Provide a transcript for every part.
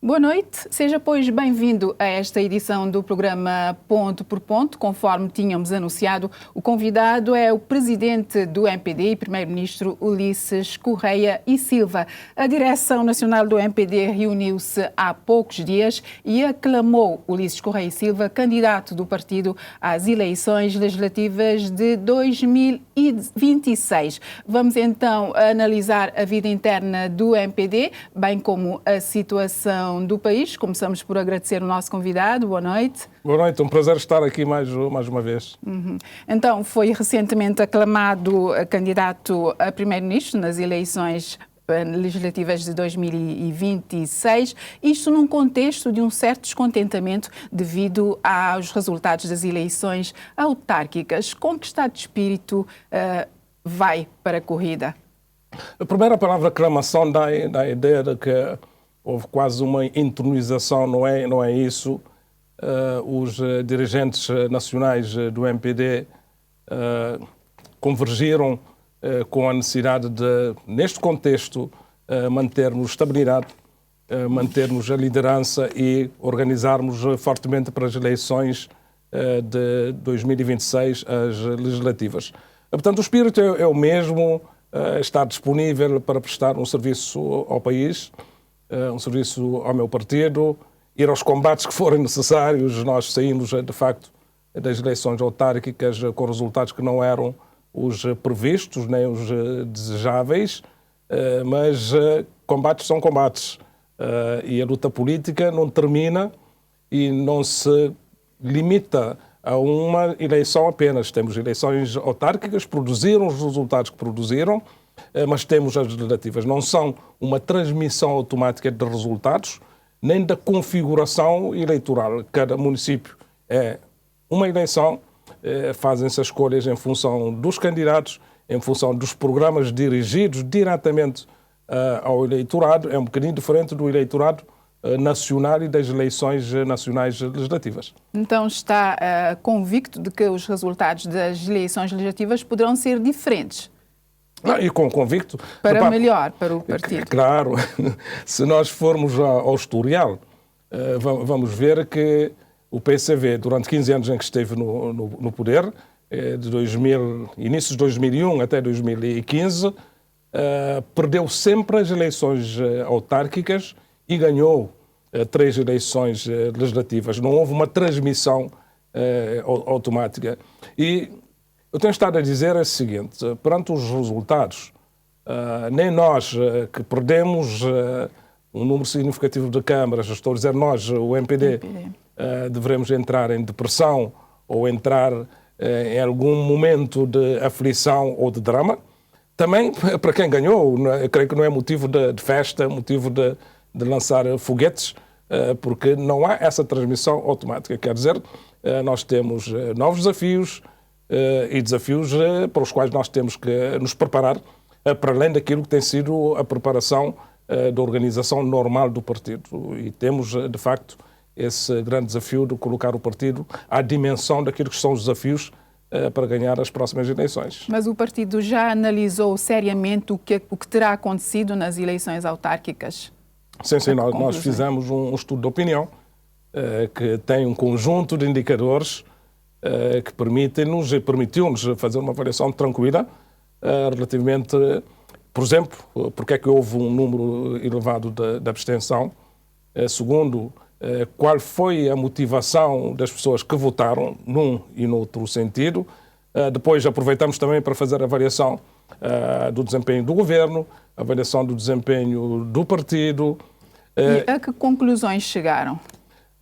Boa noite, seja pois bem-vindo a esta edição do programa Ponto por Ponto. Conforme tínhamos anunciado, o convidado é o presidente do MPD e primeiro-ministro Ulisses Correia e Silva. A direção nacional do MPD reuniu-se há poucos dias e aclamou Ulisses Correia e Silva candidato do partido às eleições legislativas de 2026. Vamos então analisar a vida interna do MPD, bem como a situação do país. Começamos por agradecer o nosso convidado. Boa noite. Boa noite, um prazer estar aqui mais uma vez. Então, foi recentemente aclamado candidato a primeiro-ministro nas eleições legislativas de 2026, isto num contexto de um certo descontentamento devido aos resultados das eleições autárquicas. Com que estado de espírito vai para a corrida? A primeira palavra aclamação dá a ideia de que houve quase uma entronização, não é isso. Os dirigentes nacionais do MPD convergiram com a necessidade de, neste contexto, mantermos estabilidade, mantermos a liderança e organizarmos fortemente para as eleições de 2026, as legislativas. Portanto, o espírito é o mesmo, estar disponível para prestar um serviço ao país, um serviço ao meu partido, ir aos combates que forem necessários. Nós saímos, de facto, das eleições autárquicas com resultados que não eram os previstos, nem os desejáveis, mas combates são combates. E a luta política não termina e não se limita a uma eleição apenas. Temos eleições autárquicas, produziram os resultados que produziram, mas temos as legislativas. Não são uma transmissão automática de resultados, nem da configuração eleitoral. Cada município é uma eleição, fazem-se as escolhas em função dos candidatos, em função dos programas dirigidos diretamente ao eleitorado. É um bocadinho diferente do eleitorado nacional e das eleições nacionais legislativas. Então está convicto de que os resultados das eleições legislativas poderão ser diferentes? E com convicto. Para melhor, para o partido. Claro, se nós formos ao historial, vamos ver que o PCV, durante 15 anos em que esteve no poder, início de 2001 até 2015, perdeu sempre as eleições autárquicas e ganhou 3 eleições legislativas. Não houve uma transmissão automática. E eu tenho estado a dizer o seguinte: perante os resultados, nem nós que perdemos um número significativo de câmaras, estou a dizer nós, o MPD, devemos entrar em depressão ou entrar em algum momento de aflição ou de drama. Também, para quem ganhou, eu creio que não é motivo de festa, motivo de lançar foguetes, porque não há essa transmissão automática. Quer dizer, nós temos novos desafios, e desafios para os quais nós temos que nos preparar, para além daquilo que tem sido a preparação da organização normal do partido. E temos, de facto, esse grande desafio de colocar o partido à dimensão daquilo que são os desafios para ganhar as próximas eleições. Mas o partido já analisou seriamente o que terá acontecido nas eleições autárquicas? Sim, nós fizemos um estudo de opinião que tem um conjunto de indicadores que permitiu-nos fazer uma avaliação tranquila relativamente, por exemplo, porque é que houve um número elevado de abstenção. Segundo, qual foi a motivação das pessoas que votaram num e no outro sentido. Depois aproveitamos também para fazer a avaliação do desempenho do governo, a avaliação do desempenho do partido. E a que conclusões chegaram?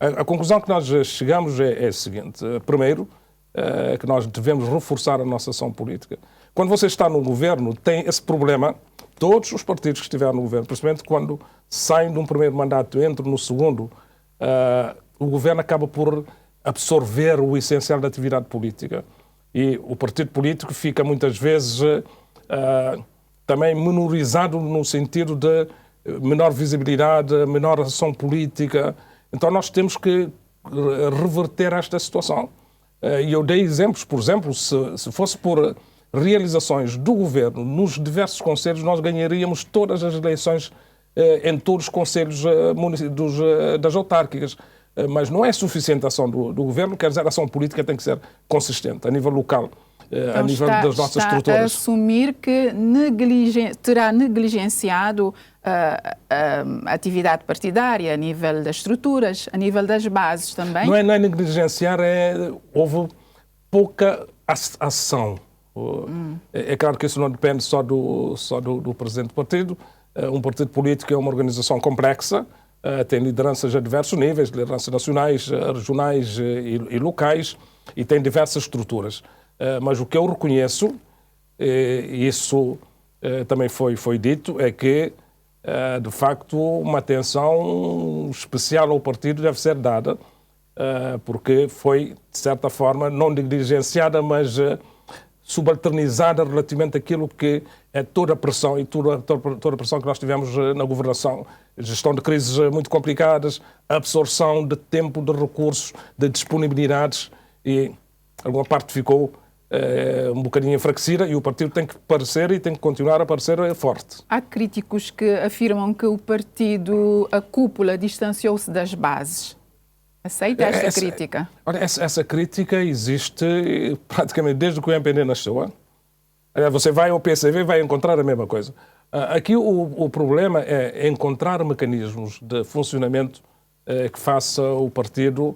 A conclusão que nós chegamos é a seguinte. Primeiro, que nós devemos reforçar a nossa ação política. Quando você está no governo, tem esse problema. Todos os partidos que estiveram no governo, principalmente quando saem de um primeiro mandato e entram no segundo, o governo acaba por absorver o essencial da atividade política. E o partido político fica muitas vezes também menorizado no sentido de menor visibilidade, menor ação política. Então nós temos que reverter esta situação. E eu dei exemplos, por exemplo, se fosse por realizações do governo nos diversos conselhos, nós ganharíamos todas as eleições em todos os conselhos das autárquicas. Mas não é suficiente a ação do governo, quer dizer, a ação política tem que ser consistente, a nível local, a nível das nossas estruturas. Está a assumir que terá negligenciado a atividade partidária a nível das estruturas, a nível das bases também? Não é negligenciar, houve pouca ação. É claro que isso não depende só do presidente do partido. Um partido político é uma organização complexa, tem lideranças a diversos níveis, lideranças nacionais, regionais e locais, e tem diversas estruturas. Mas o que eu reconheço, e isso também foi dito, é que, de facto, uma atenção especial ao partido deve ser dada, porque foi, de certa forma, não negligenciada, mas subalternizada relativamente àquilo que é toda a pressão e toda a pressão que nós tivemos na governação. Gestão de crises muito complicadas, absorção de tempo, de recursos, de disponibilidades, e alguma parte ficou um bocadinho enfraquecida, e o partido tem que parecer e tem que continuar a parecer forte. Há críticos que afirmam que o partido, a cúpula, distanciou-se das bases. Aceita esta crítica? Olha, essa crítica existe praticamente desde que o MPD nasceu. Você vai ao PCV e vai encontrar a mesma coisa. Aqui o problema é encontrar mecanismos de funcionamento que faça o partido,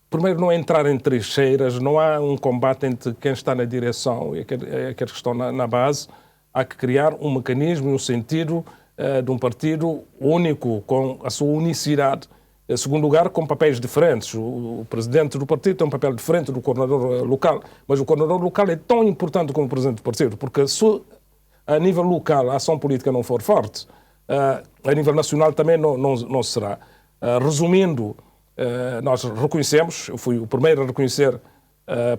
primeiro, não entrar em trincheiras, não há um combate entre quem está na direção e aqueles que estão na base. Há que criar um mecanismo e um sentido de um partido único, com a sua unicidade. Em segundo lugar, com papéis diferentes. O presidente do partido tem um papel diferente do coordenador local, mas o coordenador local é tão importante como o presidente do partido, porque se a nível local a ação política não for forte, a nível nacional também não será. Resumindo, nós reconhecemos, eu fui o primeiro a reconhecer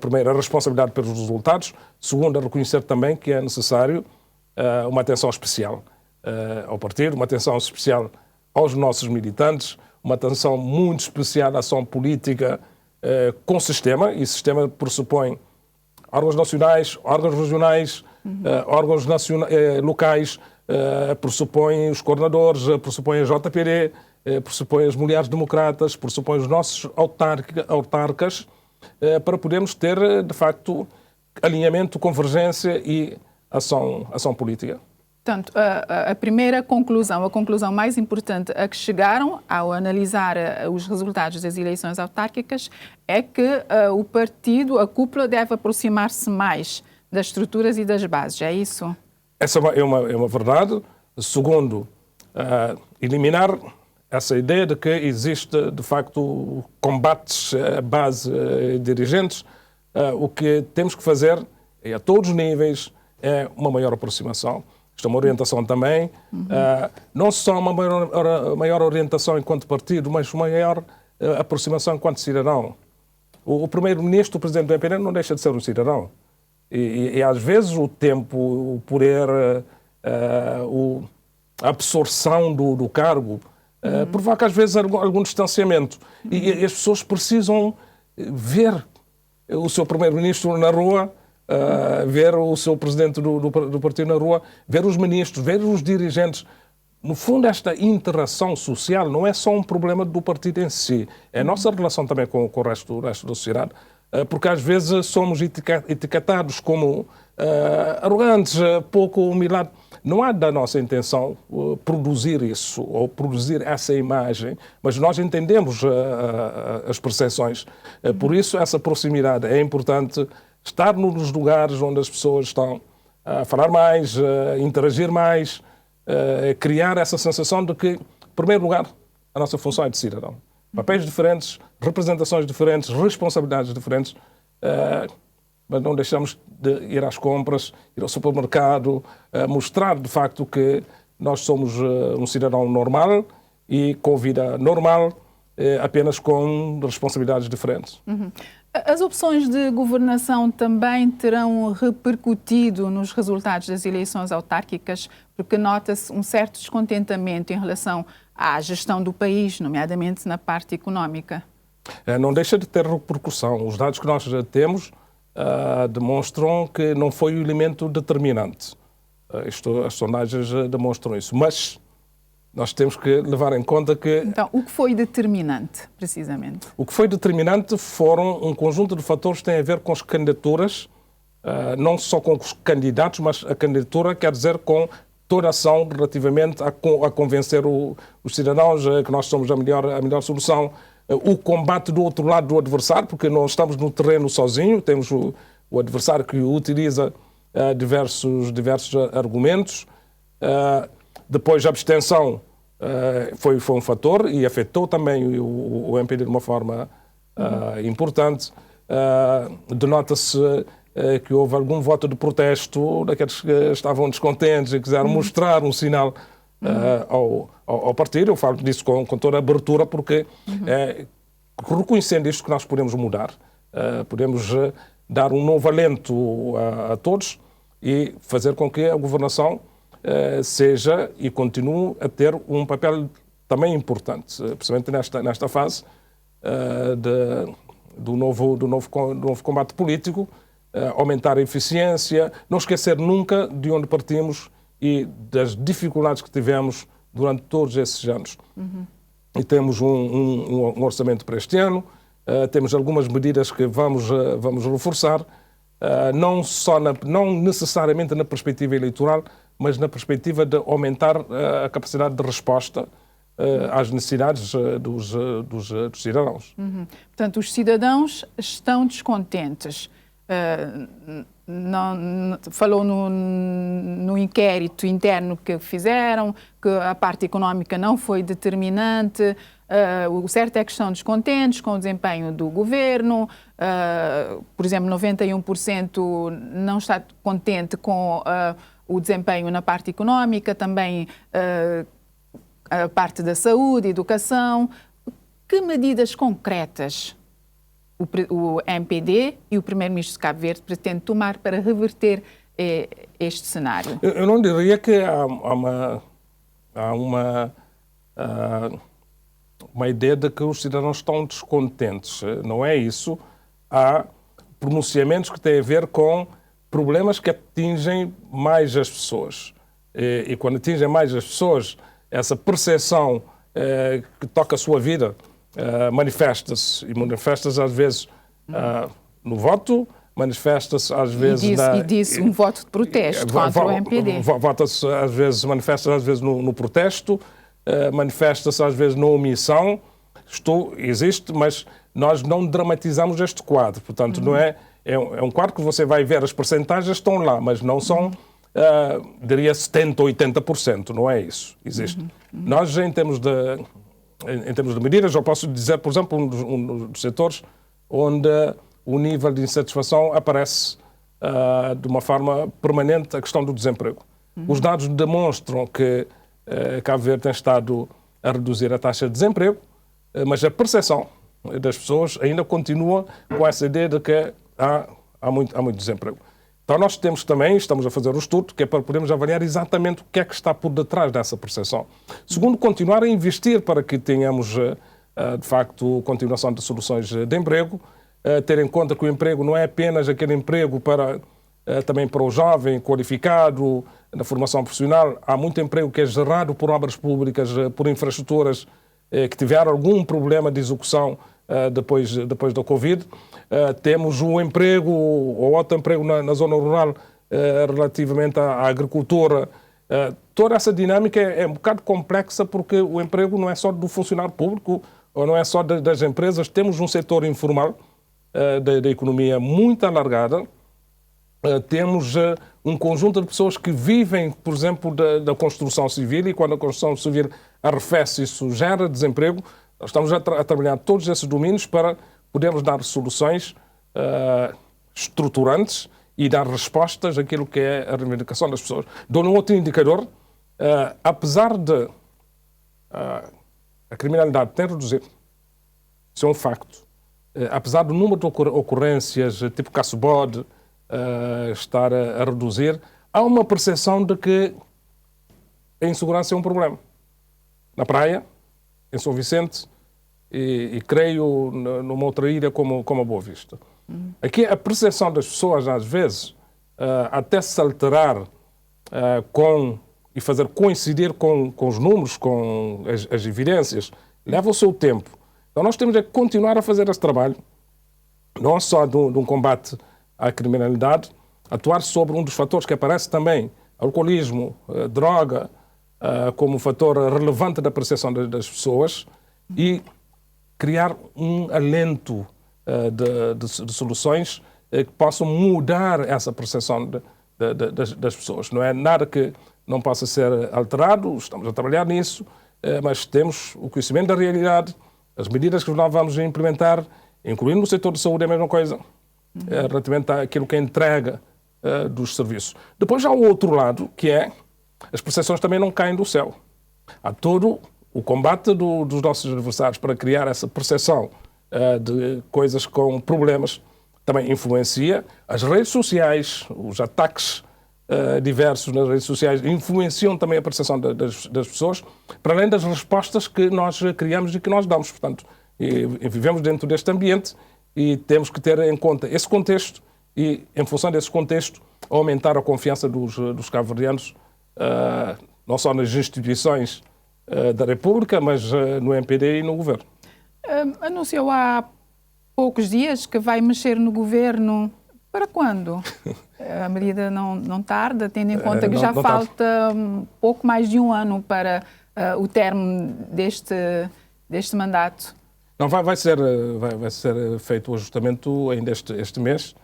primeiro a responsabilidade pelos resultados, segundo a reconhecer também que é necessário uma atenção especial ao partido, uma atenção especial aos nossos militantes, uma atenção muito especial à ação política com sistema, e sistema pressupõe órgãos nacionais, órgãos regionais, órgãos locais, pressupõe os coordenadores, pressupõe a JPD, pressupõe as mulheres democratas, pressupõe os nossos autarcas, para podermos ter, de facto, alinhamento, convergência e ação política. Portanto, a primeira conclusão, a conclusão mais importante a que chegaram ao analisar os resultados das eleições autárquicas é que o partido, a cúpula, deve aproximar-se mais das estruturas e das bases, é isso? Essa é uma verdade. Segundo, eliminar essa ideia de que existe, de facto, combates à base dirigentes. O que temos que fazer, a todos os níveis, é uma maior aproximação. Isto é uma orientação também, não só uma maior orientação enquanto partido, mas uma maior aproximação enquanto cidadão. O primeiro-ministro, o presidente do MPD, não deixa de ser um cidadão. E às vezes o tempo, o poder, a absorção do cargo, provoca às vezes algum distanciamento. E as pessoas precisam ver o seu primeiro-ministro na rua, ver o seu presidente do partido na rua, ver os ministros, ver os dirigentes. No fundo, esta interação social não é só um problema do partido em si, é a nossa relação também com o resto da sociedade, porque às vezes somos etiquetados como arrogantes, pouco humilhados. Não há da nossa intenção produzir isso ou produzir essa imagem, mas nós entendemos as percepções. Por isso, essa proximidade é importante. Estar nos lugares onde as pessoas estão a falar mais, a interagir mais, criar essa sensação de que, em primeiro lugar, a nossa função é de cidadão. Papéis diferentes, representações diferentes, responsabilidades diferentes, mas não deixamos de ir às compras, ir ao supermercado, mostrar de facto que nós somos um cidadão normal e com vida normal, apenas com responsabilidades diferentes. As opções de governação também terão repercutido nos resultados das eleições autárquicas, porque nota-se um certo descontentamento em relação à gestão do país, nomeadamente na parte económica. Não deixa de ter repercussão. Os dados que nós temos demonstram que não foi o elemento determinante. As sondagens demonstram isso. Mas nós temos que levar em conta que... Então, o que foi determinante, precisamente? O que foi determinante foram um conjunto de fatores que têm a ver com as candidaturas, não só com os candidatos, mas a candidatura quer dizer com toda a ação relativamente a convencer os cidadãos que nós somos a melhor solução, o combate do outro lado do adversário, porque não estamos no terreno sozinho, temos o adversário que utiliza diversos argumentos. Depois a abstenção foi um fator e afetou também o MPD de uma forma importante. Denota-se que houve algum voto de protesto daqueles que estavam descontentes e quiseram mostrar um sinal ao partido. Eu falo disso com toda a abertura porque reconhecendo isto que nós podemos mudar, podemos dar um novo alento a todos e fazer com que a governação seja e continue a ter um papel também importante, principalmente nesta fase do novo combate político, aumentar a eficiência, não esquecer nunca de onde partimos e das dificuldades que tivemos durante todos esses anos. E temos um orçamento para este ano, temos algumas medidas que vamos reforçar, não necessariamente na perspectiva eleitoral, mas na perspectiva de aumentar a capacidade de resposta às necessidades dos cidadãos. Portanto, os cidadãos estão descontentes. Falou no inquérito interno que fizeram, que a parte económica não foi determinante. O certo é que estão descontentes com o desempenho do governo. Por exemplo, 91% não está contente com o desempenho na parte económica, também a parte da saúde, educação. Que medidas concretas o MPD e o primeiro-ministro de Cabo Verde pretendem tomar para reverter este cenário? Eu não diria que há uma ideia de que os cidadãos estão descontentes. Não é isso. Há pronunciamentos que têm a ver com problemas que atingem mais as pessoas. E quando atingem mais as pessoas, essa percepção que toca a sua vida manifesta-se. E manifesta-se às vezes no voto, manifesta-se às vezes... E disse um voto de protesto contra o MPD. Vota-se às vezes, manifesta-se às vezes no protesto, manifesta-se às vezes na omissão. Existe, mas nós não dramatizamos este quadro. Portanto, não é um quadro que você vai ver, as percentagens estão lá, mas não são, diria, 70% ou 80%. Não é isso. Existe. Nós, em termos de medidas, eu posso dizer, por exemplo, um dos setores onde o nível de insatisfação aparece de uma forma permanente, a questão do desemprego. Os dados demonstram que Cabo Verde tem estado a reduzir a taxa de desemprego, mas a percepção das pessoas ainda continua com essa ideia de que há muito desemprego. Então nós estamos a fazer um estudo que é para podermos avaliar exatamente o que é que está por detrás dessa percepção. Segundo, continuar a investir para que tenhamos, de facto, continuação de soluções de emprego, ter em conta que o emprego não é apenas aquele emprego também para o jovem qualificado, na formação profissional. Há muito emprego que é gerado por obras públicas, por infraestruturas que tiveram algum problema de execução depois da Covid. Temos um emprego ou outro emprego na zona rural relativamente à agricultura. Toda essa dinâmica é um bocado complexa porque o emprego não é só do funcionário público ou não é só das empresas. Temos um setor informal da economia muito alargada. Temos um conjunto de pessoas que vivem, por exemplo, da construção civil, e quando a construção civil arrefece, isso gera desemprego. Nós estamos a trabalhar todos esses domínios para podermos dar soluções estruturantes e dar respostas àquilo que é a reivindicação das pessoas. Dou um outro indicador. Apesar de a criminalidade ter reduzido, isso é um facto. Apesar do número de ocorrências, tipo caço-bode, estar a reduzir, há uma percepção de que a insegurança é um problema. Na praia, em São Vicente e creio numa outra ilha como a Boa Vista. Aqui a percepção das pessoas, às vezes, até se alterar com e fazer coincidir com os números, com as evidências, leva o seu tempo. Então nós temos que continuar a fazer esse trabalho, não só de um combate à criminalidade, atuar sobre um dos fatores que aparece também, alcoolismo, droga, como fator relevante da percepção das pessoas, e criar um alento de soluções que possam mudar essa percepção das pessoas. Não é nada que não possa ser alterado, estamos a trabalhar nisso, mas temos o conhecimento da realidade, as medidas que nós vamos implementar, incluindo no setor de saúde, é a mesma coisa, relativamente àquilo que é entrega dos serviços. Depois há o outro lado, que é as percepções também não caem do céu. Há todo o combate dos nossos adversários para criar essa percepção de coisas com problemas, também influencia. As redes sociais, os ataques diversos nas redes sociais influenciam também a percepção das pessoas, para além das respostas que nós criamos e que nós damos. Portanto, vivemos dentro deste ambiente e temos que ter em conta esse contexto e, em função desse contexto, aumentar a confiança dos cabo-verdianos, não só nas instituições da República, mas no MPD e no Governo. Anunciou há poucos dias que vai mexer no Governo. Para quando? A medida não tarda, tendo em conta que já falta pouco mais de um ano para o término deste mandato. Não, vai ser feito o ajustamento ainda este mês,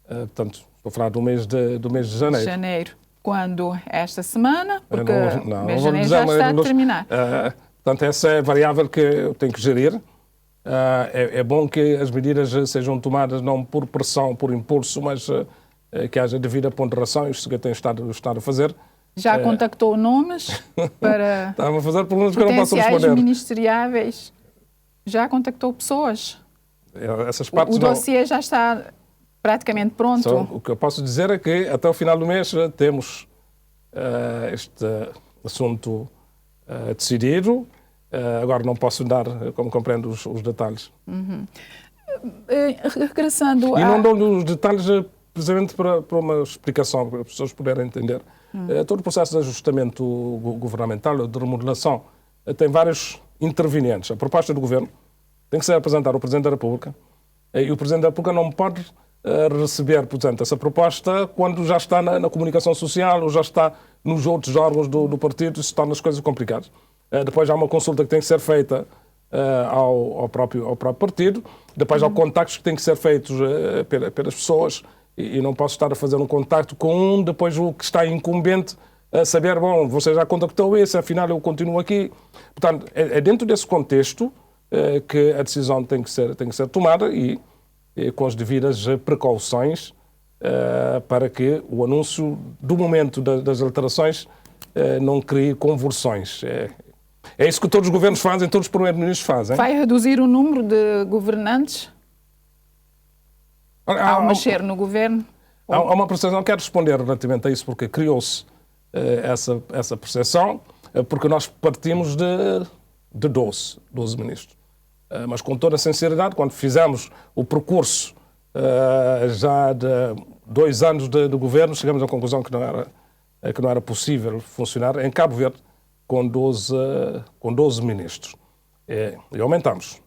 portanto, estou a falar do mês de janeiro. Janeiro. Quando? Esta semana? Porque o mês de janeiro já está a terminar. Portanto, essa é a variável que eu tenho que gerir. É bom que as medidas sejam tomadas não por pressão, por impulso, mas que haja devida ponderação, isso que eu tenho estado a fazer. Já contactou nomes para Estava a fazer perguntas que eu não posso responder. Potenciais ministeriáveis? Já contactou pessoas? Essas partes o dossiê já está praticamente pronto? Só, o que eu posso dizer é que até o final do mês temos este assunto decidido. Agora não posso dar, como compreendo, os detalhes. Regressando E não dou os detalhes precisamente para uma explicação, para as pessoas poderem entender. Todo o processo de ajustamento governamental, de remodelação, tem vários intervenientes. A proposta do Governo tem que ser apresentada ao Presidente da República e o Presidente da República não pode receber, portanto, essa proposta quando já está na comunicação social ou já está nos outros órgãos do partido. Isso torna as coisas complicadas. Depois há uma consulta que tem que ser feita ao próprio partido. Depois há contactos que têm que ser feitos pelas pessoas e não posso estar a fazer um contacto com depois o que está incumbente a saber, bom, você já contactou esse, afinal eu continuo aqui. Portanto, é dentro desse contexto que a decisão tem que ser tomada e com as devidas precauções para que o anúncio do momento das alterações não crie convulsões. É isso que todos os governos fazem, todos os primeiros-ministros fazem. Vai reduzir o número de governantes ao mexer no governo? Há uma percepção, quero responder relativamente a isso, porque criou-se essa percepção, porque nós partimos de 12 ministros. Mas com toda a sinceridade, quando fizemos o percurso já de 2 anos de governo, chegamos à conclusão que não era possível funcionar em Cabo Verde com 12 ministros. E aumentamos.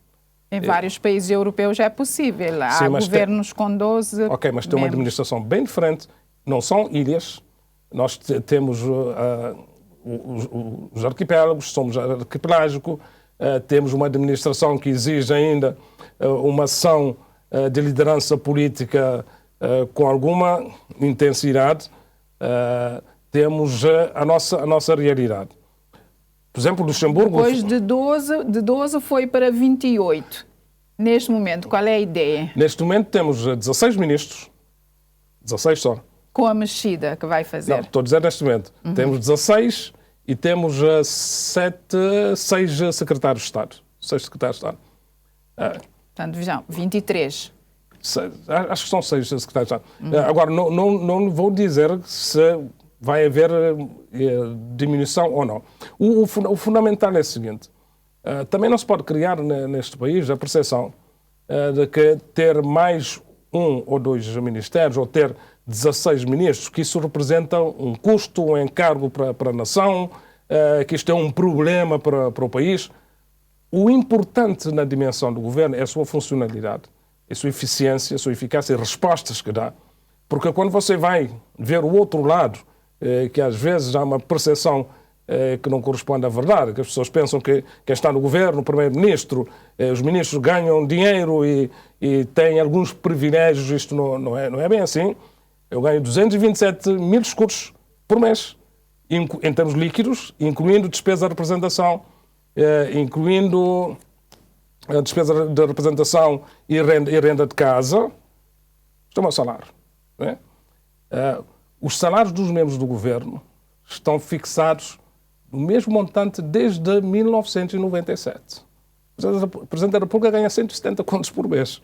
Em vários países europeus já é possível. Há governos com 12 Ok, mas tem uma administração bem diferente. Não são ilhas. Nós temos os arquipélagos, somos arquipelágico. Temos uma administração que exige ainda uma ação de liderança política com alguma intensidade. Temos a nossa realidade. Por exemplo, Luxemburgo... Depois de 12 foi para 28. Neste momento, qual é a ideia? Neste momento temos 16 ministros. 16 só. Com a mexida que vai fazer? Não, estou a dizer neste momento. Temos 16 e temos 6 secretários de Estado. 6 secretários de Estado. Portanto, vejam, 23. Acho que são 6 secretários de Estado. Agora, não vou dizer se vai haver diminuição ou não. O fundamental é o seguinte. Também não se pode criar neste país a percepção de que ter mais 1 ou 2 ministérios ou ter 16 ministros, que isso representa um custo, um encargo para a nação, que isto é um problema para o país. O importante na dimensão do governo é a sua funcionalidade, a sua eficiência, a sua eficácia e respostas que dá. Porque quando você vai ver o outro lado, que às vezes há uma percepção que não corresponde à verdade, que as pessoas pensam que quem está no governo, o primeiro-ministro, os ministros ganham dinheiro e têm alguns privilégios, isto não é bem assim. Eu ganho 227 mil escudos por mês, em termos líquidos, incluindo despesa de representação, incluindo a despesa de representação e renda de casa. Isto é o meu salário. Não é? Os salários dos membros do governo estão fixados no mesmo montante desde 1997. O Presidente da República ganha 170 contos por mês.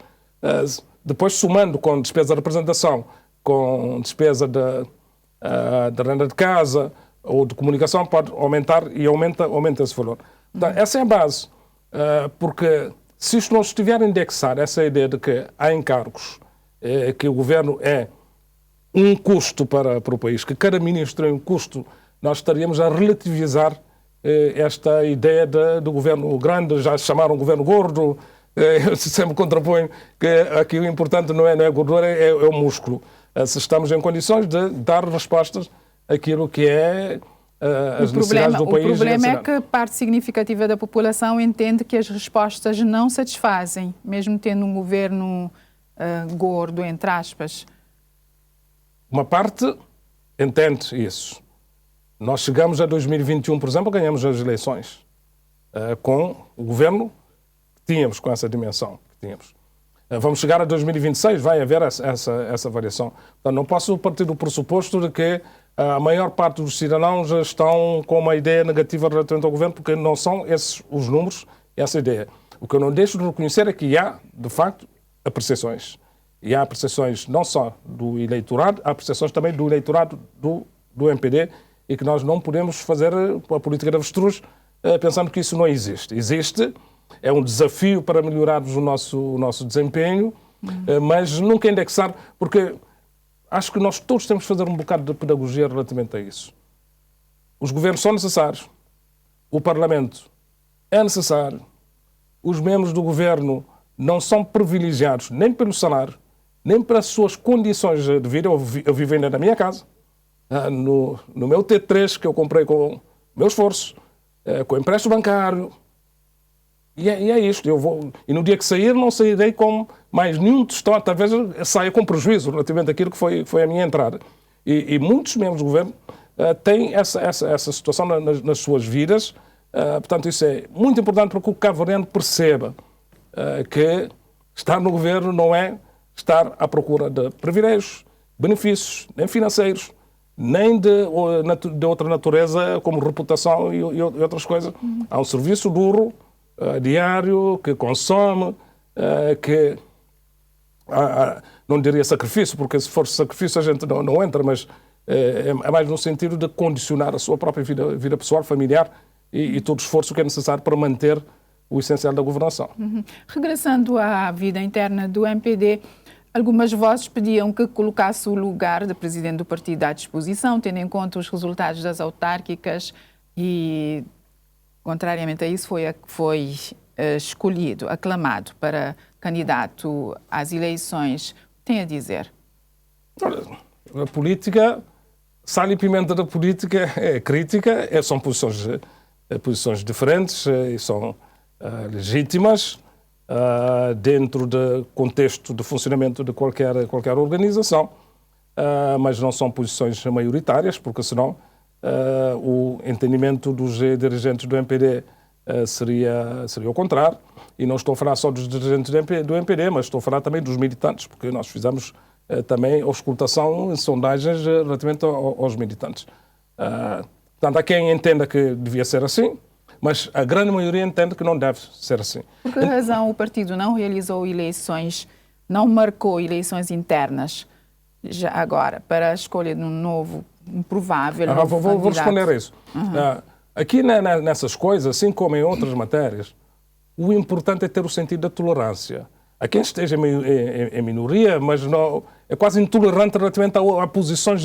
Depois, somando com despesa de representação, com despesa de renda de casa ou de comunicação, pode aumentar e aumenta esse valor. Então, essa é a base. Porque se isto não estiver indexado, essa ideia de que há encargos, que o governo é um custo para o país, que cada ministro é um custo, nós estaríamos a relativizar esta ideia do governo grande, já chamaram governo gordo. Eu sempre contraponho que aqui o importante não é a gordura, é o músculo. Se estamos em condições de dar respostas àquilo que é as necessidades do país. O problema é que parte significativa da população entende que as respostas não satisfazem, mesmo tendo um governo gordo, entre aspas. Uma parte entende isso. Nós chegamos a 2021, por exemplo, ganhamos as eleições com o governo que tínhamos, com essa dimensão que tínhamos. Vamos chegar a 2026, vai haver essa variação. Portanto, não posso partir do pressuposto de que a maior parte dos cidadãos estão com uma ideia negativa relativamente ao governo, porque não são esses os números, essa ideia. O que eu não deixo de reconhecer é que há, de facto, apreciações. E há apreciações não só do eleitorado, há apreciações também do eleitorado do MPD, e que nós não podemos fazer a política de avestruz pensando que isso não existe. Existe, é um desafio para melhorarmos o nosso desempenho, mas nunca indexar, porque acho que nós todos temos que fazer um bocado de pedagogia relativamente a isso. Os governos são necessários, o Parlamento é necessário, os membros do governo não são privilegiados nem pelo salário, nem pelas suas condições de vida. Eu vivo ainda na minha casa, no meu T3, que eu comprei com o meu esforço, com o empréstimo bancário. E é isto. E no dia que sair, não sairei com mais nenhum tostão, talvez saia com prejuízo relativamente àquilo que foi a minha entrada. E muitos membros do governo têm essa situação nas suas vidas. Portanto, isso é muito importante para que o cabo-verdiano perceba que estar no governo não é estar à procura de privilégios, benefícios, nem financeiros, nem de outra natureza, como reputação e outras coisas. Há um serviço duro, diário, que consome, que não diria sacrifício, porque se for sacrifício a gente não entra, mas é mais no sentido de condicionar a sua própria vida pessoal, familiar e todo o esforço que é necessário para manter o essencial da governação. Regressando à vida interna do MPD, algumas vozes pediam que colocasse o lugar de presidente do partido à disposição, tendo em conta os resultados das autárquicas e, contrariamente a isso, foi escolhido, aclamado para candidato às eleições. Tem a dizer? A política, sal e pimenta da política é crítica, são posições diferentes e são legítimas dentro do contexto de funcionamento de qualquer organização, mas não são posições maioritárias, porque senão o entendimento dos dirigentes do MPD seria o contrário. E não estou a falar só dos dirigentes do MPD, mas estou a falar também dos militantes, porque nós fizemos também auscultação em sondagens relativamente aos militantes. Portanto, há quem entenda que devia ser assim, mas a grande maioria entende que não deve ser assim. Por que razão o partido não realizou eleições, não marcou eleições internas já agora para a escolha de um novo, um provável novo candidato? Vou responder a isso. Aqui nessas coisas, assim como em outras matérias, o importante é ter o sentido da tolerância. a quem esteja em minoria, mas não, é quase intolerante relativamente a posições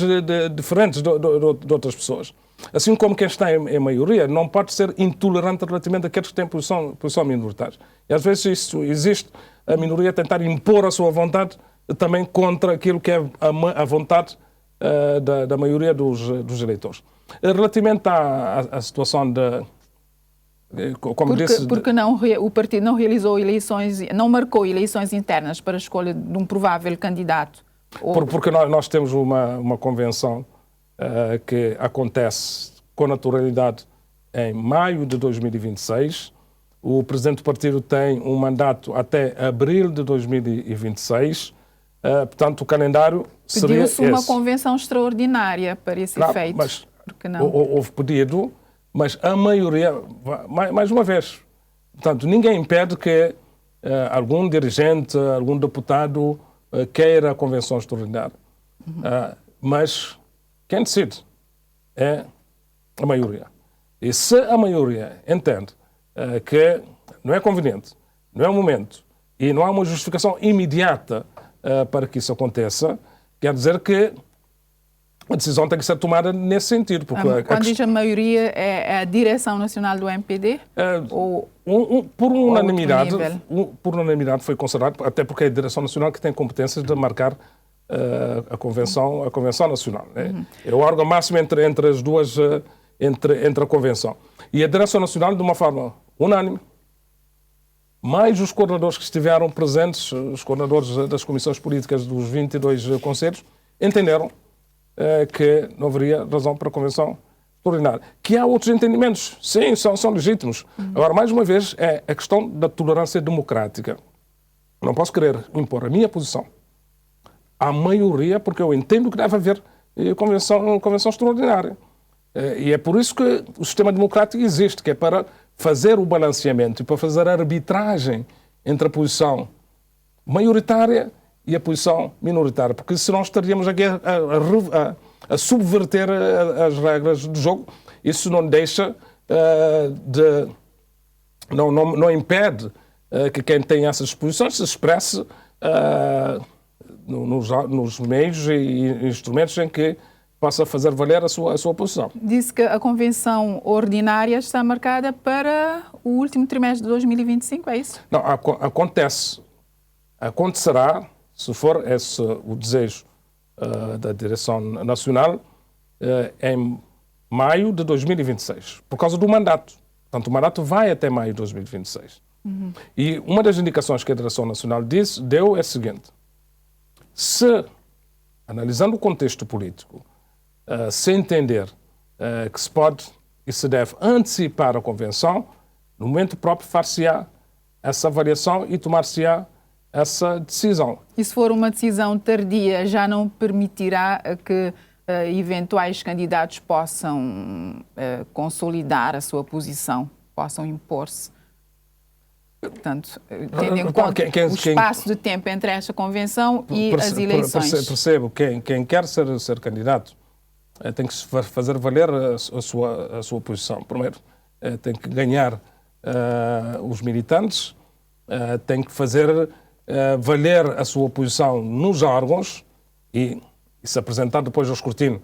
diferentes de outras pessoas. Assim como quem está em maioria não pode ser intolerante relativamente àqueles que têm posição minoritária. E às vezes isso existe, a minoria tentar impor a sua vontade também contra aquilo que é a vontade da maioria dos eleitores. Relativamente à situação de... Como disse, porque o partido não realizou eleições, não marcou eleições internas para a escolha de um provável candidato? Porque nós temos uma convenção que acontece com naturalidade em maio de 2026. O presidente do partido tem um mandato até abril de 2026. Portanto, o calendário seria esse. Pediu-se uma convenção extraordinária para esse efeito. Mas porque não? Houve pedido, mas a maioria, mais uma vez, portanto, ninguém impede que algum dirigente, algum deputado queira a convenção extraordinária. Mas quem decide é a maioria. E se a maioria entende que não é conveniente, não é o momento e não há uma justificação imediata para que isso aconteça, quer dizer que a decisão tem que ser tomada nesse sentido. Porque quando diz a maioria, é a direção nacional do MPD? Por unanimidade foi considerado, até porque é a direção nacional que tem competências de marcar a convenção nacional. Né? É o órgão máximo entre as duas, entre a convenção. E a direção nacional, de uma forma unânime, mais os coordenadores que estiveram presentes, os coordenadores das comissões políticas dos 22 conselhos, entenderam que não haveria razão para a convenção extraordinária. Que há outros entendimentos, sim, são legítimos. Agora, mais uma vez, é a questão da tolerância democrática. Não posso querer impor a minha posição à maioria, porque eu entendo que deve haver convenção extraordinária. E é por isso que o sistema democrático existe, que é para fazer o balanceamento e para fazer a arbitragem entre a posição maioritária e a posição minoritária, porque senão estaríamos aqui a subverter as regras do jogo. Isso não deixa não impede que quem tem essas posições se expresse nos meios e instrumentos em que possa fazer valer a sua posição. Disse que a convenção ordinária está marcada para o último trimestre de 2025, é isso? Não, acontecerá, se for esse o desejo da direção nacional, em maio de 2026, por causa do mandato. Portanto, o mandato vai até maio de 2026. E uma das indicações que a direção nacional deu é a seguinte: se, analisando o contexto político, se entender que se pode e se deve antecipar a convenção, no momento próprio far-se-á essa avaliação e tomar-se-á essa decisão. E se for uma decisão tardia, já não permitirá que eventuais candidatos possam consolidar a sua posição, possam impor-se? Portanto, tendo em conta o espaço de tempo entre esta convenção e as eleições. Percebo, quem quer ser candidato tem que fazer valer a sua posição. Primeiro, tem que ganhar os militantes, tem que fazer valer a sua posição nos órgãos e se apresentar depois ao escrutínio.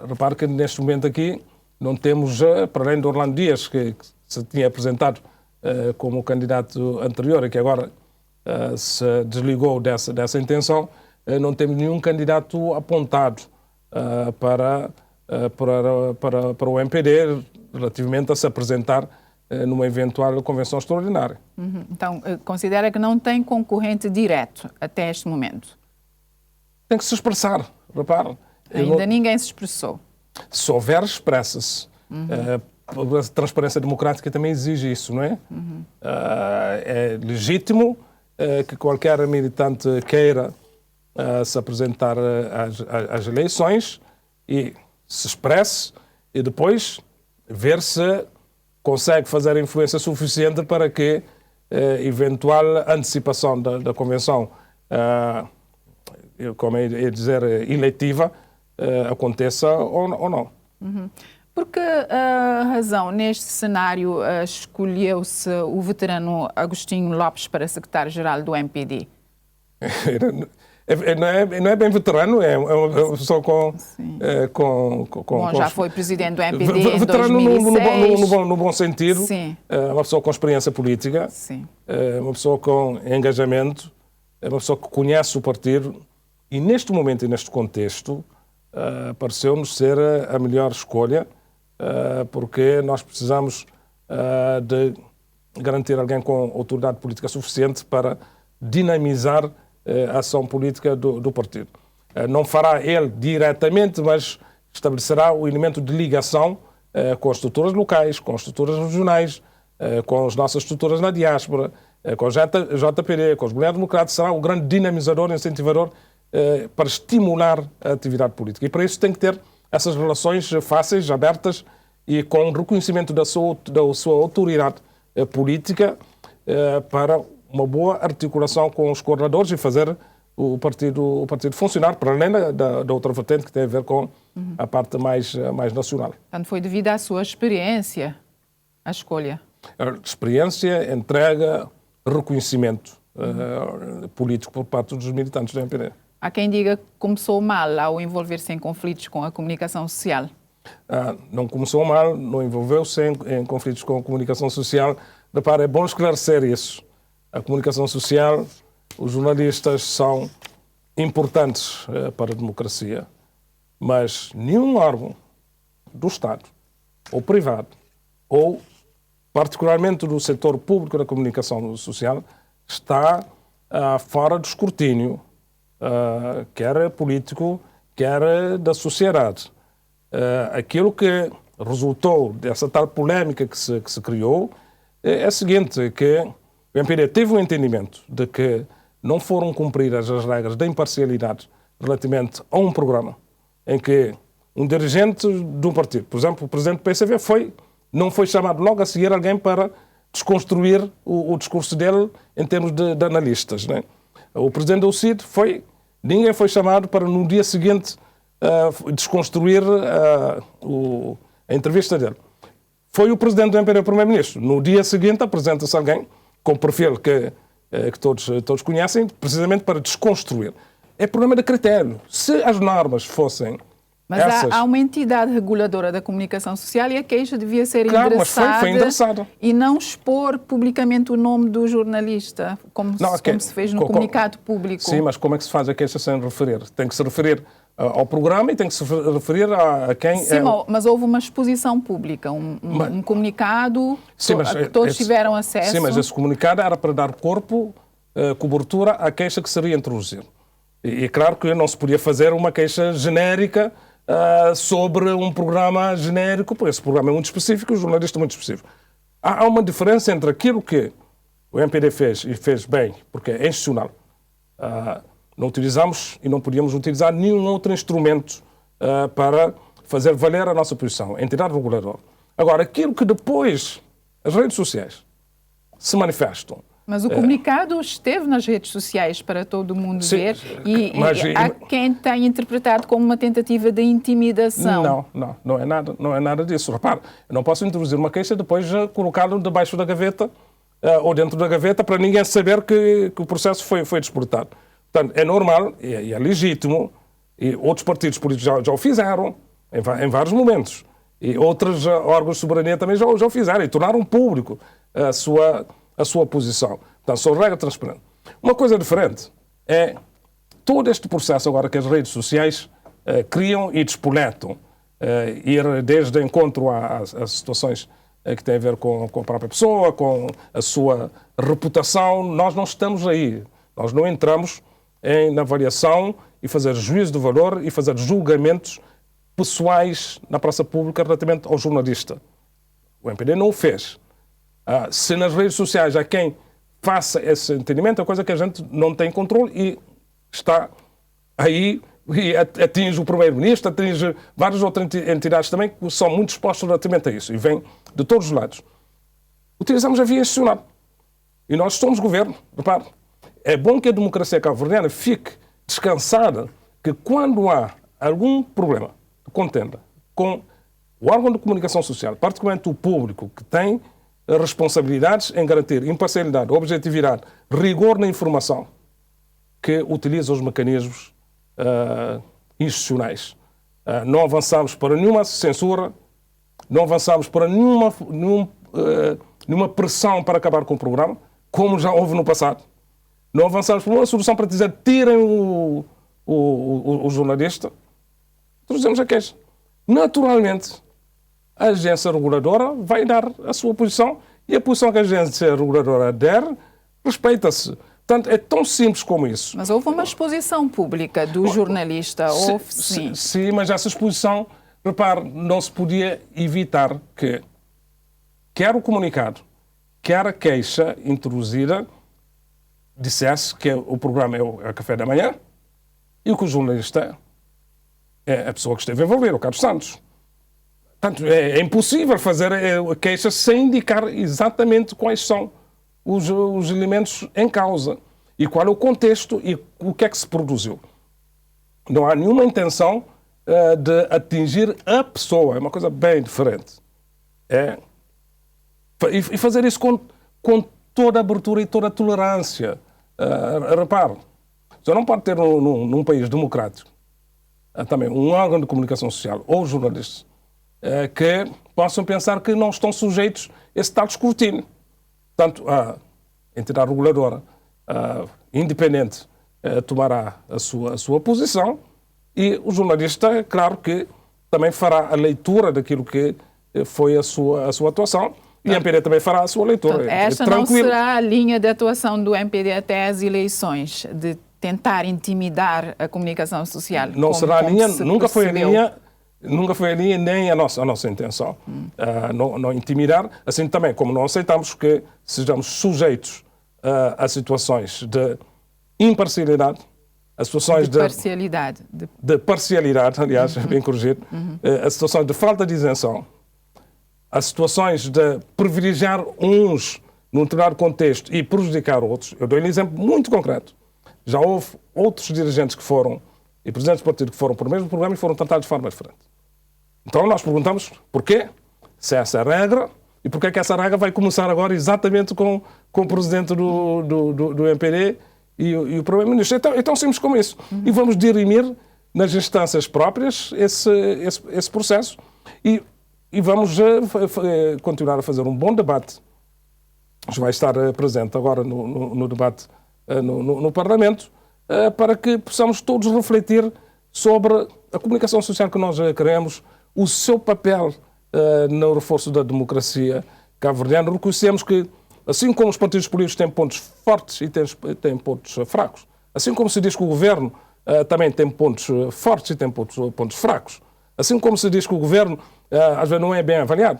Repare que neste momento aqui não temos, para além de Orlando Dias, que se tinha apresentado como candidato anterior e que agora se desligou dessa intenção, não temos nenhum candidato apontado para o MPD relativamente a se apresentar numa eventual convenção extraordinária. Então, considera que não tem concorrente direto até este momento? Tem que se expressar, repare. Ainda ninguém se expressou. Se houver, expressa-se. A transparência democrática também exige isso, não é? É legítimo que qualquer militante queira se apresentar às eleições e se expresse e depois ver se consegue fazer influência suficiente para que eventual antecipação da convenção, como é dizer, eleitiva, aconteça ou não. Por que razão, neste cenário, escolheu-se o veterano Agostinho Lopes para secretário-geral do MPD? Não é bem veterano, é uma pessoa já foi presidente do MPD em veterano 2006. no bom sentido. Sim. Uma pessoa com experiência política. Sim. Uma pessoa com engajamento, uma pessoa que conhece o partido. E neste momento e neste contexto, pareceu-nos ser a melhor escolha, porque nós precisamos de garantir alguém com autoridade política suficiente para dinamizar a ação política do partido. Não fará ele diretamente, mas estabelecerá o elemento de ligação com as estruturas locais, com as estruturas regionais, com as nossas estruturas na diáspora, com a JPD, com os mulheres democratas. Será o grande dinamizador, incentivador para estimular a atividade política. E para isso tem que ter essas relações fáceis, abertas e com reconhecimento da sua autoridade política para uma boa articulação com os coordenadores e fazer o partido funcionar, para além da outra vertente que tem a ver com a parte mais nacional. Portanto, foi devido à sua experiência a escolha? Experiência, entrega, reconhecimento político por parte dos militantes do MPD. Há quem diga que começou mal ao envolver-se em conflitos com a comunicação social. Não começou mal, não envolveu-se em conflitos com a comunicação social. Repare, é bom esclarecer isso. A comunicação social, os jornalistas são importantes para a democracia, mas nenhum órgão do Estado, ou privado, ou particularmente do setor público da comunicação social, está fora do escrutínio, quer político, quer da sociedade. Aquilo que resultou dessa tal polémica que se criou é o seguinte, que o MPD teve o entendimento de que não foram cumpridas as regras da imparcialidade relativamente a um programa em que um dirigente de um partido, por exemplo, o presidente do PCV, não foi chamado logo a seguir alguém para desconstruir o discurso dele em termos de analistas, né? O presidente do CID ninguém foi chamado para no dia seguinte desconstruir a entrevista dele. Foi o presidente do MPD, o primeiro-ministro. No dia seguinte apresenta-se alguém com o perfil que todos conhecem, precisamente para desconstruir. É problema de critério. Se as normas fossem mas essas... há uma entidade reguladora da comunicação social e a queixa devia ser endereçada e não expor publicamente o nome do jornalista, como se fez no comunicado público. Sim, mas como é que se faz a queixa sem referir? Tem que se referir ao programa e tem que se referir a quem... Sim, mas houve uma exposição pública, um comunicado que todos tiveram acesso. Sim, mas esse comunicado era para dar cobertura à queixa que seria introduzir. E claro que não se podia fazer uma queixa genérica sobre um programa genérico, porque esse programa é muito específico e o jornalista é muito específico. Há uma diferença entre aquilo que o MPD fez, e fez bem, porque é institucional. Não utilizamos e não podíamos utilizar nenhum outro instrumento para fazer valer a nossa posição, a entidade reguladora. Agora, aquilo que depois as redes sociais se manifestam. Mas o comunicado esteve nas redes sociais para todo mundo ver e há quem tenha interpretado como uma tentativa de intimidação. Não é nada disso. Repare, eu não posso introduzir uma queixa depois colocá-lo debaixo da gaveta ou dentro da gaveta para ninguém saber que o processo foi desportado. Portanto, é normal e é legítimo, e outros partidos políticos já o fizeram em vários momentos, e outros órgãos de soberania também já o fizeram e tornaram público a sua posição. Portanto, são regras transparentes. Uma coisa diferente é todo este processo agora que as redes sociais criam e despoletam, ir desde encontro às situações que têm a ver com a própria pessoa, com a sua reputação. Nós não estamos aí. Nós não entramos na avaliação e fazer juízo de valor e fazer julgamentos pessoais na praça pública relativamente ao jornalista. O MPD não o fez. Se nas redes sociais há quem faça esse entendimento, é coisa que a gente não tem controle e está aí e atinge o primeiro-ministro, atinge várias outras entidades também que são muito expostas relativamente a isso e vêm de todos os lados. Utilizamos a via institucional e nós somos governo. Repare, é bom que a democracia cabo-verdiana fique descansada que quando há algum problema de contenda com o órgão de comunicação social, particularmente o público, que tem responsabilidades em garantir imparcialidade, objetividade, rigor na informação, que utiliza os mecanismos institucionais. Não avançamos para nenhuma censura, não avançamos para nenhuma pressão para acabar com o programa, como já houve no passado. Não avançamos para uma solução para dizer tirem o jornalista. Trouxemos a queixa. Naturalmente, a agência reguladora vai dar a sua posição e a posição que a agência reguladora der respeita-se. Portanto, é tão simples como isso. Mas houve uma exposição pública do jornalista, sim. Sim, mas essa exposição, repare, não se podia evitar que quer o comunicado, quer a queixa introduzida, dissesse que o programa é o Café da Manhã e que o jornalista é a pessoa que esteve a envolver, o Carlos Santos. Portanto, é impossível fazer a queixa sem indicar exatamente quais são os elementos em causa e qual é o contexto e o que é que se produziu. Não há nenhuma intenção de atingir a pessoa, é uma coisa bem diferente. E fazer isso com toda a abertura e toda a tolerância. Repare, você não pode ter num país democrático também um órgão de comunicação social ou jornalistas que possam pensar que não estão sujeitos a esse tal escrutínio. Portanto, a entidade reguladora independente tomará a sua posição e o jornalista, claro que também fará a leitura daquilo que foi a sua atuação e a MPD também fará a sua leitura. Então, esta não será a linha de atuação do MPD até as eleições, de tentar intimidar a comunicação social? Não será a linha, nunca foi a linha nem a nossa intenção. Não intimidar, assim também como não aceitamos que sejamos sujeitos a situações de imparcialidade, a situações de parcialidade, aliás, bem corrigido, a situações de falta de isenção, a situações de privilegiar uns num determinado contexto e prejudicar outros. Eu dou um exemplo muito concreto. Já houve outros dirigentes que foram, e presidentes do partido que foram para o mesmo programa e foram tratados de forma diferente. Então nós perguntamos porquê, se é essa a regra, e porquê é que essa regra vai começar agora exatamente com o presidente do MPD e o primeiro-ministro. É tão simples como isso. E vamos dirimir nas instâncias próprias esse processo e vamos continuar a fazer um bom debate. Vai estar presente agora no debate no Parlamento, para que possamos todos refletir sobre a comunicação social que nós queremos, o seu papel no reforço da democracia cabo-verdiana. Reconhecemos que, assim como os partidos políticos têm pontos fortes e têm pontos fracos, assim como se diz que o governo também tem pontos fortes e tem pontos fracos, assim como se diz que o governo às vezes não é bem avaliado,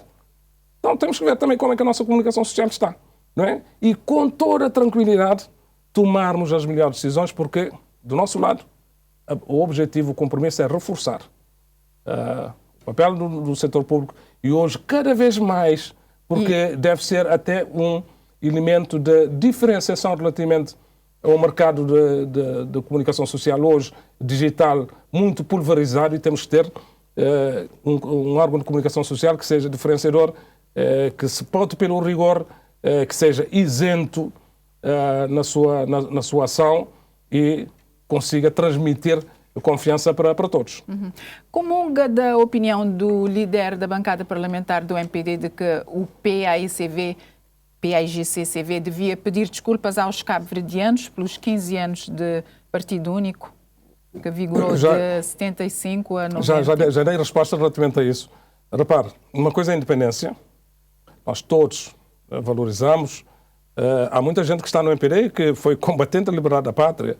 então temos que ver também como é que a nossa comunicação social está, não é? E com toda a tranquilidade tomarmos as melhores decisões, porque, do nosso lado, o objetivo, o compromisso é reforçar o papel do setor público e hoje, cada vez mais, porque deve ser até um elemento de diferenciação relativamente ao mercado de comunicação social hoje, digital, muito pulverizado, e temos que ter um órgão de comunicação social que seja diferenciador, que se paute pelo rigor, que seja isento na sua ação e consiga transmitir confiança para todos. Comunga da opinião do líder da bancada parlamentar do MPD de que o PAIGC-CV devia pedir desculpas aos cabo-verdianos pelos 15 anos de partido único, que vigorou de 75 a 90? Já dei resposta relativamente a isso. Repare, uma coisa é a independência, nós todos valorizamos. Há muita gente que está no MPD que foi combatente da liberdade da pátria.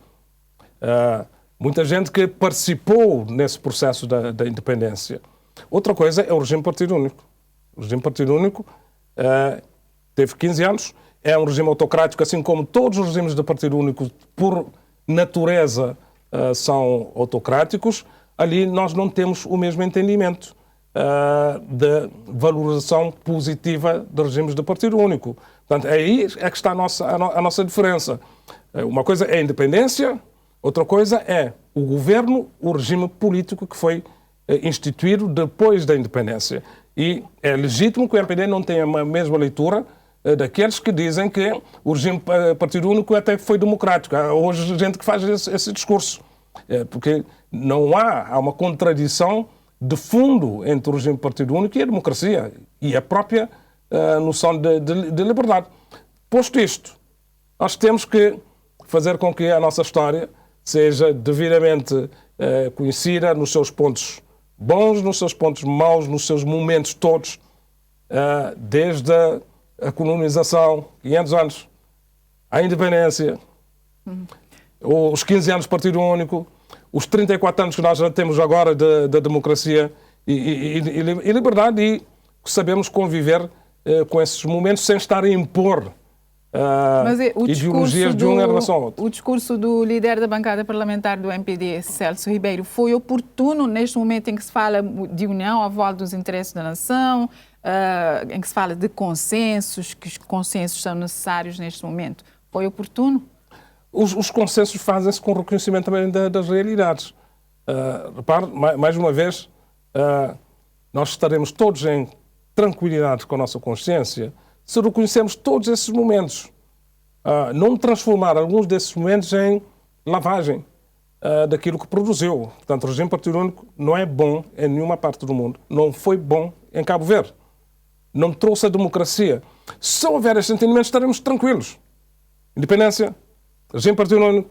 Muita gente que participou nesse processo da independência. Outra coisa é o regime partido único. O regime partido único teve 15 anos, é um regime autocrático, assim como todos os regimes de partido único, por natureza, são autocráticos. Ali nós não temos o mesmo entendimento de valorização positiva de regimes de partido único. Portanto, aí é que está a nossa diferença. Uma coisa é a independência, outra coisa é o governo, o regime político que foi instituído depois da independência. E é legítimo que o MPD não tenha a mesma leitura daqueles que dizem que o regime partido único até foi democrático. Há hoje gente que faz esse discurso. Porque não há uma contradição de fundo entre o regime partido único e a democracia e a própria noção de liberdade. Posto isto, nós temos que fazer com que a nossa história seja devidamente conhecida nos seus pontos bons, nos seus pontos maus, nos seus momentos todos, desde a colonização, 500 anos, a independência, os 15 anos de Partido Único, os 34 anos que nós já temos agora da democracia e liberdade, e sabemos conviver com esses momentos sem estar a impor ideologias de um em relação ao outro. O discurso do líder da bancada parlamentar do MPD, Celso Ribeiro, foi oportuno neste momento em que se fala de união à volta dos interesses da nação, em que se fala de consensos, que os consensos são necessários neste momento. Foi oportuno? Os consensos fazem-se com reconhecimento também das realidades. Repare, mais uma vez, nós estaremos todos em tranquilidade com a nossa consciência se reconhecemos todos esses momentos. Não transformar alguns desses momentos em lavagem daquilo que produziu. Portanto, o regime partido único não é bom em nenhuma parte do mundo. Não foi bom em Cabo Verde. Não trouxe a democracia. Se houver esse entendimento, estaremos tranquilos. Independência, regime partido único,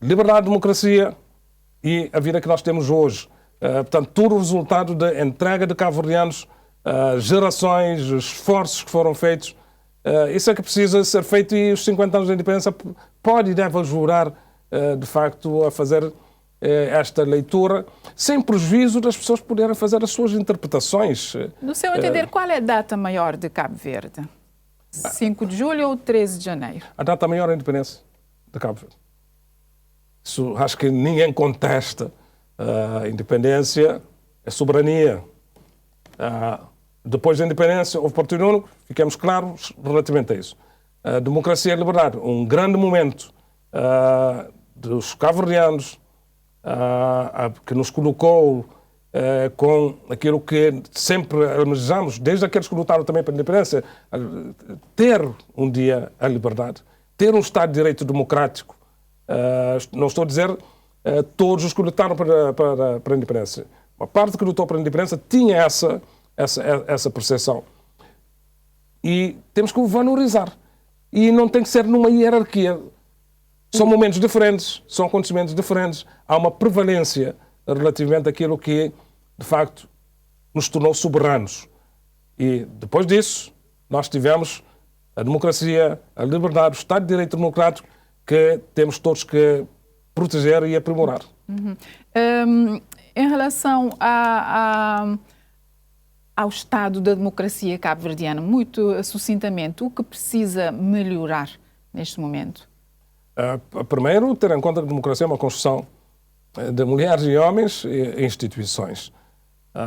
liberdade, democracia e a vida que nós temos hoje. Portanto, tudo o resultado da entrega de cabo-verdianos, gerações, esforços que foram feitos. Isso é que precisa ser feito e os 50 anos da independência pode e deve ajudar, de facto, a fazer esta leitura, sem prejuízo das pessoas poderem fazer as suas interpretações. No seu entender, qual é a data maior de Cabo Verde? 5 de julho ou 13 de janeiro? A data maior é a independência de Cabo Verde. Isso, acho que ninguém contesta. A independência é soberania. Depois da independência, houve Partido Único, fiquemos claros relativamente a isso. A democracia e a liberdade, um grande momento dos cabo-verdianos, que nos colocou com aquilo que sempre almejamos, desde aqueles que lutaram também pela independência, ter um dia a liberdade, ter um Estado de Direito democrático. Não estou a dizer todos os que lutaram para a independência. Uma parte que lutou para a independência tinha essa percepção. E temos que o valorizar. E não tem que ser numa hierarquia. São momentos diferentes, são acontecimentos diferentes. Há uma prevalência relativamente àquilo que, de facto, nos tornou soberanos. E depois disso, nós tivemos a democracia, a liberdade, o Estado de Direito Democrático, que temos todos que proteger e aprimorar. Em relação ao estado da democracia cabo-verdiana, muito sucintamente, o que precisa melhorar neste momento? Primeiro, ter em conta que a democracia é uma construção de mulheres e homens e instituições.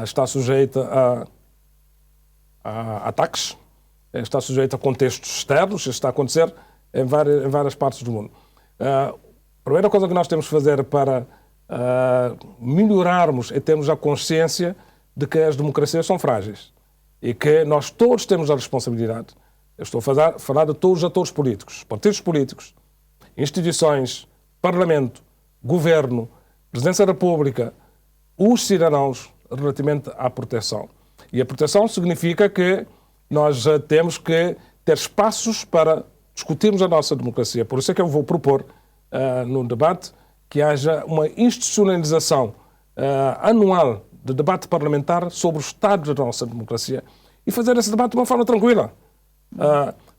Está sujeita a ataques, está sujeita a contextos externos, isso está a acontecer em várias partes do mundo. A primeira coisa que nós temos que fazer para melhorarmos é termos a consciência de que as democracias são frágeis e que nós todos temos a responsabilidade. Eu estou a falar de todos os atores políticos, partidos políticos, instituições, Parlamento, Governo, Presidência da República, os cidadãos, relativamente à proteção. E a proteção significa que nós temos que ter espaços para discutirmos a nossa democracia. Por isso é que eu vou propor no debate que haja uma institucionalização anual de debate parlamentar sobre o estado da nossa democracia e fazer esse debate de uma forma tranquila.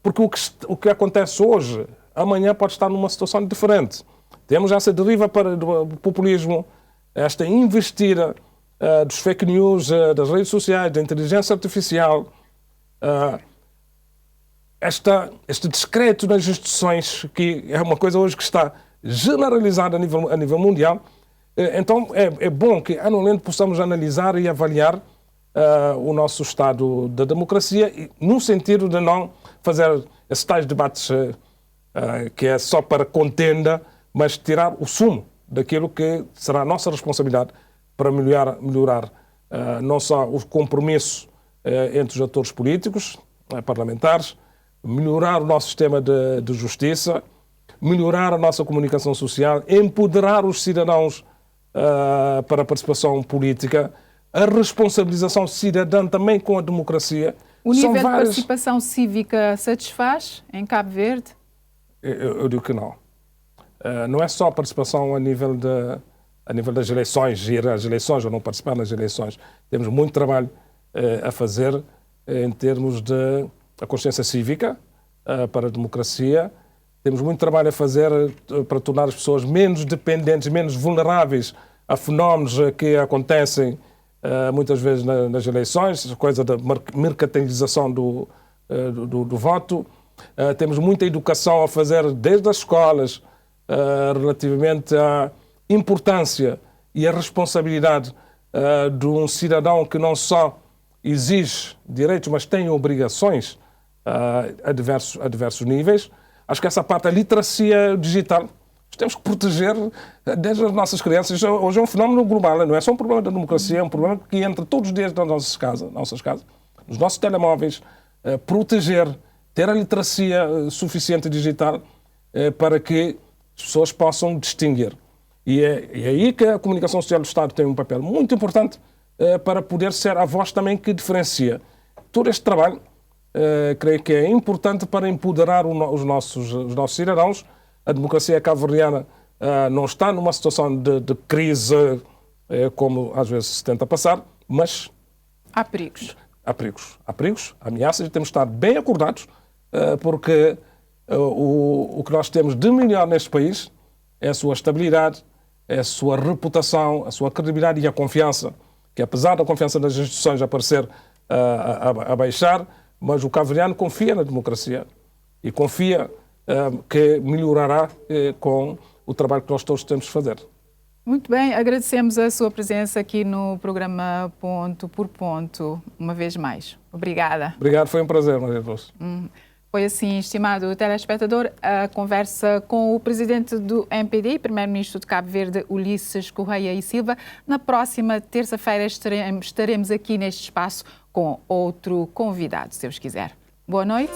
Porque o que acontece hoje, amanhã pode estar numa situação diferente. Temos essa deriva para o populismo, esta investida dos fake news, das redes sociais, da inteligência artificial, este descrédito nas instituições, que é uma coisa hoje que está generalizada a nível mundial. Então é bom que anualmente possamos analisar e avaliar o nosso estado da democracia, no sentido de não fazer esses tais debates que é só para contenda, mas tirar o sumo daquilo que será a nossa responsabilidade para melhorar não só o compromisso entre os atores políticos, parlamentares, melhorar o nosso sistema de justiça, melhorar a nossa comunicação social, empoderar os cidadãos para a participação política, a responsabilização cidadã também com a democracia. O nível de participação cívica satisfaz em Cabo Verde? Eu digo que não. Não é só a participação a nível das eleições, ir às eleições ou não participar nas eleições. Temos muito trabalho a fazer em termos de a consciência cívica para a democracia. Temos muito trabalho a fazer para tornar as pessoas menos dependentes, menos vulneráveis a fenómenos que acontecem muitas vezes nas eleições, a coisa da mercantilização do voto. Temos muita educação a fazer desde as escolas relativamente à importância e à responsabilidade de um cidadão que não só exige direitos, mas tem obrigações a diversos níveis. Acho que essa parte da literacia digital temos que proteger desde as nossas crianças. Hoje é um fenómeno global, não é só um problema da democracia, é um problema que entra todos os dias nas nossas casas, nos nossos telemóveis, proteger, ter a literacia suficiente digital para que as pessoas possam distinguir. E é aí que a comunicação social do Estado tem um papel muito importante para poder ser a voz também que diferencia. Todo este trabalho creio que é importante para empoderar os nossos cidadãos. A democracia cabo-verdiana não está numa situação de crise como às vezes se tenta passar, mas há perigos. Há perigos, ameaças, e temos de estar bem acordados porque o que nós temos de melhor neste país é a sua estabilidade, é a sua reputação, a sua credibilidade e a confiança, que apesar da confiança das instituições aparecer a baixar, mas o cabo-verdiano confia na democracia e confia que melhorará com o trabalho que nós todos temos de fazer. Muito bem, agradecemos a sua presença aqui no programa Ponto por Ponto, uma vez mais. Obrigada. Obrigado, foi um prazer, Maria Luz. Foi assim, estimado telespectador, a conversa com o presidente do MPD e primeiro-ministro de Cabo Verde, Ulisses Correia e Silva. Na próxima terça-feira estaremos aqui neste espaço com outro convidado, se Deus quiser. Boa noite.